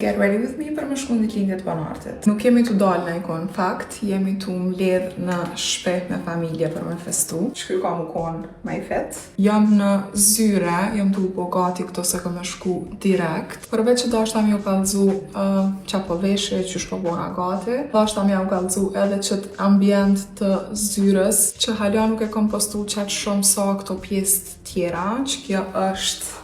Get ready with me për me shku në ditëlindjet banartit. Nuk jemi tu dalë në ikon, fakt, jemi tu mbledh në shpet me familje për me festu. Shky ka mu konë ma i fet. Jam në Zyre, jam tu po gati këto se ka me shku direkt. Përveç që dashta mi u kallzu qa po veshe, që shpo bona gati. Dashta mi u kallzu edhe qët ambient të Zyrës, që halja nuk e kom postu qatë shumë sa këto pjesë tjera, që kjo është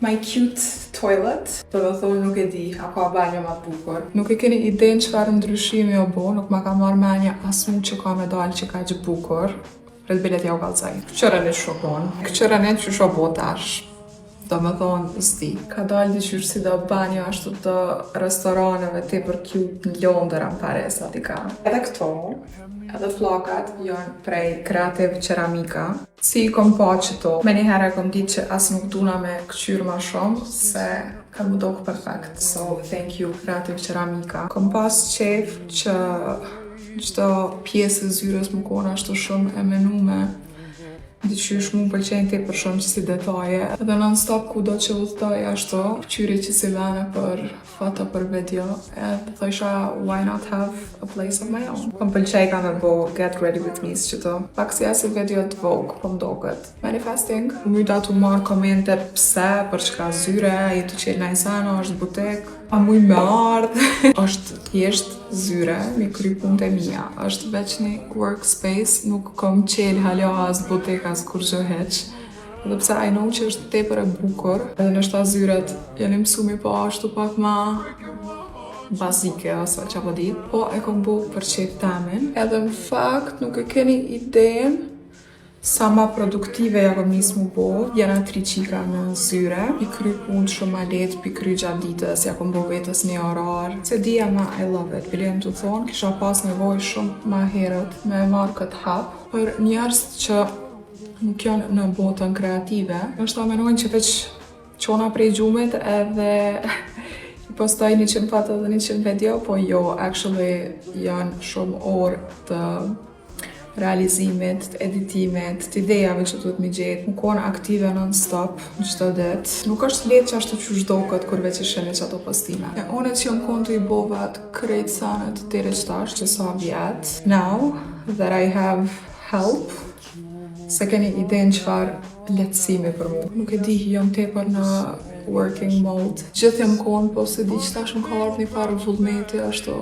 my cute toilet. Do të thonë nuk e di, a ka banjo ma bukur. Nuk e keni idenë çfarë ndryshimi o bo, nuk ma ka marrë menja asmu që ka me dalë që ka gjë bukur. Red bilet ja u kallzaj. Këqërën e shokon. Këqërën e që shobo tash. Do me thonë, zdi. Ka dalë diqysh si do banjo ashtu të restoraneve te për cute në Londër am Paris ati ka. Edhe këto, edhe fllakat janë prej Creative Ceramika. Si i kom pa qëto, me njëherë e kom ditë që as nuk duna me këqyrë ma shumë, se ka mu dok perfect. So, thank you, Creative Ceramika. Kom pas qef që çdo pjesë e Zyrës më kona ashtu shumë e menume. Diqysh mu pëlqenjë te për shumë që si detaje. Edhe non-stop ku do që udhtoj ashtu, qyri që si vene për foto për video. Edhe thosha, why not have a place of my own? Kom pëlqej ka me bo get ready with me së qëto. Pak si asi video të Vogue, po mdoket. Manifesting. Myda tu marrë komente pse, për çka Zyre, jetu që najsana, është butek. A muj me ardhë. është thjesht Zyre, mi kry punët e mija. është veç një workspace, nuk kom qelë halja as butek as kur gjë heq. Edhe pse I know që është tepër e bukur. Edhe nështë ta Zyret janë mësu mi po ashtu pak ma bazike ose që po dit. Po e kom bu për qep temin. Edhe në fakt nuk e keni idenë sa ma produktive ja kom nis mu bo. Jena 3 qika në Zyre. Pi kry punë shumë ma letë, pi kry gjatë ditës, ja kom bo vetës një orar. Se dija ma I love it. Bilen të thonë, kisha pas nevoj shumë ma herët me marrë këtë hap. Për njerës që nuk janë në botën kreative, është ta menojnë që veç qona prej gjumit edhe i postoj 100 foto dhe 100 video, po jo, actually janë shumë orë të realizimit, të editimit, të idejave që duhet mi gjetë. Më konë aktive non-stop, në qëto dit. Nuk është letë që ashtu që shdo këtë kur veç i sheni që ato postime. E one që jam konë të i bovat krejt sanet të tere qëtash që sa vjetë. Now that I have help, se keni idenë qëfar letësimi për mu. Nuk e di, jam tepër në working mode. Gjithë jam konë, po se di që tash më ka ardhë një farë vullneti, ashtu.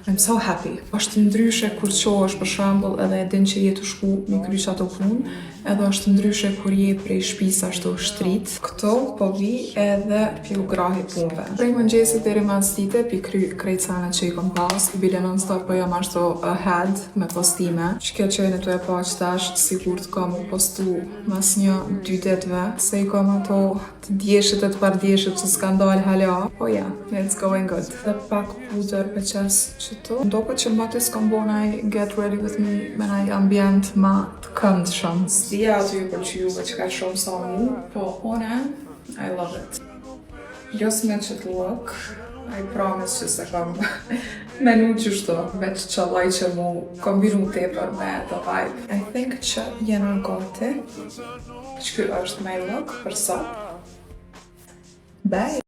I'm so happy. Është ndryshe kur qohesh për shembull edhe e din që je të shku mi kry ato punë, edhe është ndryshe kur je prej shtëpisë ashtu shtrit. Këto po vi edhe pi u grahi punëve. Prej mëngjesit deri mas dite pi kry krejt sanet që i kom pas, bile non-stop po jam ashtu ahead me postime. Që kjo që e tu e pa që tash sigurt kam postu mas 1-2 ditëve, se i kom ato të djeshit e të pardjeshit që s'kan dalë hala. Po ja, it's going good. Dhe pak pudër për qes qëto. Ndokët që mbati s'kam bo naj get ready with me me naj ambient ma të këndë shumë. S'dia aty ju për që juve që ka shumë sa mu, po one, I love it. Jos me qëtë look, I promise që se kam menu qështu, veç që laj që mu kombinu tepër me the vibe. I think që jena gati, që kjo është my look për sot. Bye!